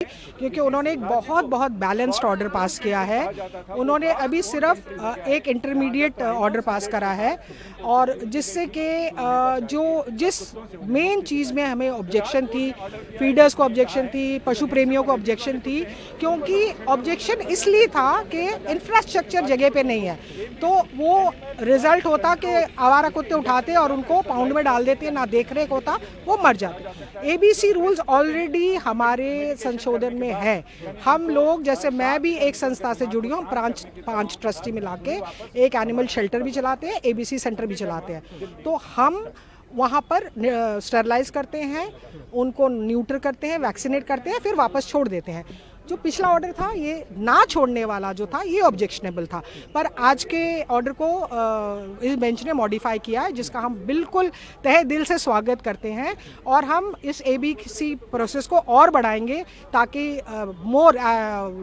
क्योंकि उन्होंने एक बहुत बैलेंस्ड ऑर्डर पास किया है। उन्होंने अभी सिर्फ एक इंटरमीडिएट ऑर्डर पास करा है, और जिससे कि जिस मेन चीज़ में हमें ऑब्जेक्शन थी, फीडर्स को ऑब्जेक्शन थी, पशु प्रेमियों को ऑब्जेक्शन थी, क्योंकि ऑब्जेक्शन इसलिए था कि इंफ्रास्ट्रक्चर जगह पे नहीं है, तो वो रिजल्ट होता कि आवारा कुत्ते उठाते और उनको पाउंड में डाल देते, ना देख रेख होता, वो मर जाते। एबीसी रूल्स ऑलरेडी हमारे संशोधन में है। हम लोग, जैसे मैं भी एक संस्था से जुड़ी हूँ, 5 ट्रस्टी मिला के एक एनिमल शेल्टर भी चलाते हैं, एबीसी सेंटर भी चलाते हैं। तो हम वहाँ पर स्टरलाइज करते हैं, उनको न्यूट्र करते हैं, वैक्सीनेट करते हैं, फिर वापस छोड़ देते हैं। जो पिछला ऑर्डर था, ये ना छोड़ने वाला जो था, ये ऑब्जेक्शनेबल था। पर आज के ऑर्डर को इस बेंच ने मॉडिफाई किया है, जिसका हम बिल्कुल तहे दिल से स्वागत करते हैं, और हम इस एबीसी प्रोसेस को और बढ़ाएंगे ताकि more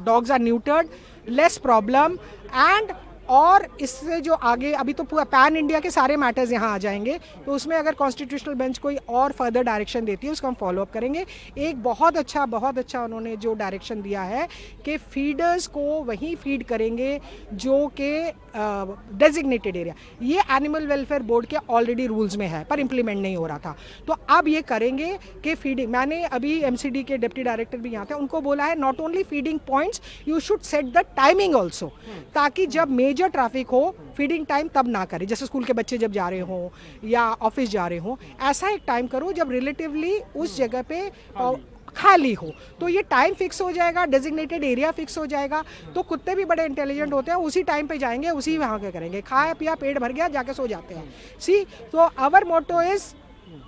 dogs are neutered, less problem and, और इससे जो आगे अभी तो पूरा पैन इंडिया के सारे मैटर्स यहाँ आ जाएंगे, तो उसमें अगर कॉन्स्टिट्यूशनल बेंच कोई और फर्दर डायरेक्शन देती है, उसको हम फॉलो अप करेंगे। एक बहुत अच्छा उन्होंने जो डायरेक्शन दिया है कि फीडर्स को वहीं फीड करेंगे जो कि डेजिग्नेटेड एरिया, ये एनिमल वेलफेयर बोर्ड के ऑलरेडी रूल्स में है, पर इम्प्लीमेंट नहीं हो रहा था, तो अब ये करेंगे कि फीडिंग। मैंने अभी एमसीडी के डिप्टी डायरेक्टर भी यहाँ थे, उनको बोला है not only feeding points, you should set the timing also, ताकि जब मेजर ट्रैफिक हो, फीडिंग टाइम तब ना करें, जैसे स्कूल के बच्चे जब जा रहे हों या ऑफिस जा रहे हों, ऐसा एक टाइम करो जब रिलेटिवली उस जगह पे खाली हो, तो ये टाइम फिक्स हो जाएगा, डेजिग्नेटेड एरिया फिक्स हो जाएगा, तो कुत्ते भी बड़े इंटेलिजेंट होते हैं, उसी टाइम पे जाएंगे, उसी वहाँ के करेंगे, खाया पिया पेट भर गया, जाके सो जाते हैं। सी, तो आवर मोटो इज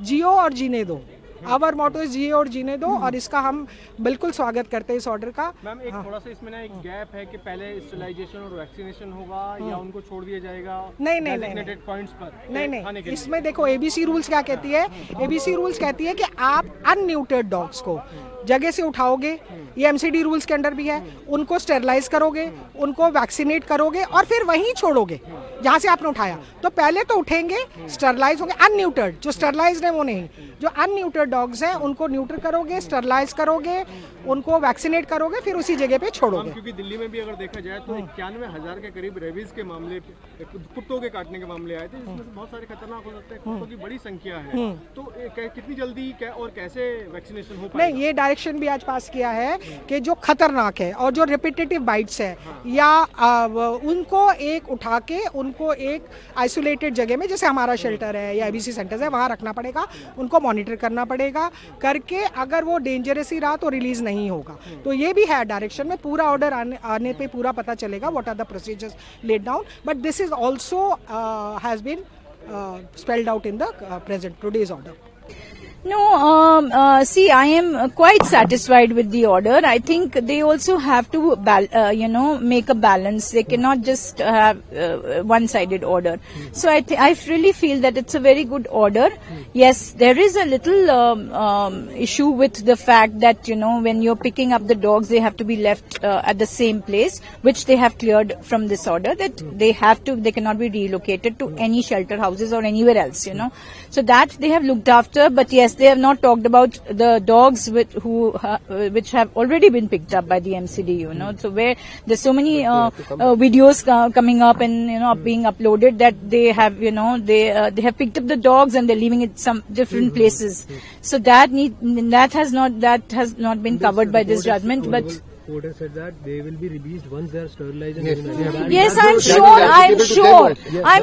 जियो और जीने दो, आवर मोटो इज जियो और जीने दो, और इसका हम बिल्कुल स्वागत करते हैं इस ऑर्डर का। मैम, एक थोड़ा सा इसमें ना एक गैप है कि पहले स्टरलाइजेशन और वैक्सीनेशन होगा या उनको छोड़ दिया जाएगा डेजिग्नेटेड पॉइंट्स पर? नहीं, इसमें देखो एबीसी रूल्स क्या कहती है, एबीसी रूल्स कहती है कि आप अनन्यूटर्ड डॉग्स को जगह से उठाओगे, ये एमसीडी रूल्स के अंडर भी है, उनको स्टेरलाइज करोगे, उनको वैक्सीनेट करोगे और फिर वहीं छोड़ोगे जहाँ से आपने उठाया। तो पहले तो उठेंगे, स्टरलाइज होंगे, अनन्यूटर्ड, जो स्टरलाइज्ड है वो नहीं, जो अनन्यूटर्ड डॉग्स हैं उनको न्यूटर करोगे, स्टरलाइज करोगे, उनको वैक्सीनेट करोगे, फिर उसी जगह पे छोड़ोगे। क्योंकि दिल्ली में भी अगर देखा जाए तो 91,000 के करीब रेबीज के मामले, कुत्तों के काटने के मामले आए थे, जिसमें बहुत सारे खतरनाक हो सकते हैं, कुत्तों की बड़ी संख्या है, तो कितनी जल्दी और कैसे वैक्सीनेशन हो पाएगा? नहीं, ये डायरेक्शन भी आज पास किया है कि जो खतरनाक है और जो रिपीटेटिव बाइट्स है, या उनको एक उठा के उनको एक आइसोलेटेड जगह में, जैसे हमारा शेल्टर है या एबीसी सेंटर्स है, वहाँ रखना पड़ेगा, उनको मॉनिटर करना पड़ेगा, करके अगर वो डेंजरस ही रहा तो रिलीज नहीं होगा। तो ये भी है डायरेक्शन में, पूरा ऑर्डर आने पे पूरा पता चलेगा what are the procedures laid down, but this is also has been spelled out in the present today's order. No, see, I am quite satisfied with the order. I think they also have to, make a balance. They cannot just have one-sided order. So I really feel that it's a very good order. Yes, there is a little issue with the fact that, when you're picking up the dogs, they have to be left at the same place, which they have cleared from this order, that they cannot be relocated to any shelter houses or anywhere else, So that they have looked after, but yes, they have not talked about the dogs which have already been picked up by the MCD, So where there's so many videos coming up and being uploaded that they have they have picked up the dogs and they're leaving it some different places. So that has not been covered by this judgment, but court has said that they will be released once they are sterilized. Yes, I'm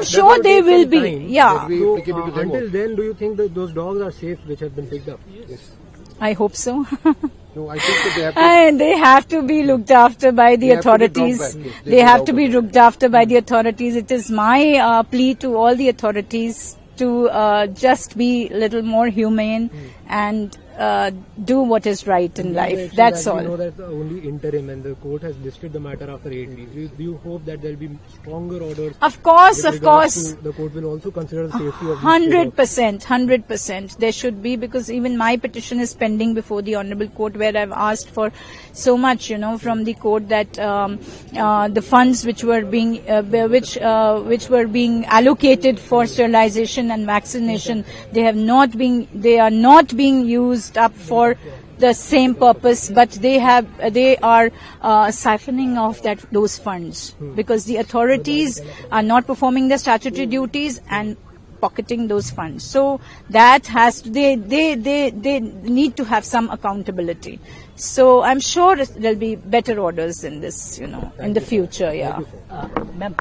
sure they will be. Yeah. So, until then, do you think that those dogs are safe which have been picked up? Yes. I hope so. No, I think that they have to. And they have to be looked after by the authorities. They have to be looked after by the authorities. It is my plea to all the authorities to just be a little more humane and do what is right in life. That's all. We know that only interim, and the court has listed the matter after 8 weeks. Do you hope that there will be stronger orders? Of course. The court will also consider the safety of 100%. There should be, because even my petition is pending before the Honorable Court, where I've asked for so much, from the court, that the funds which were being allocated for sterilization and vaccination, they are not being used up for the same purpose, but they are siphoning off those funds because the authorities are not performing their statutory duties and pocketing those funds. So that they need to have some accountability. So I'm sure there'll be better orders in this, in the future. Yeah. Ma'am,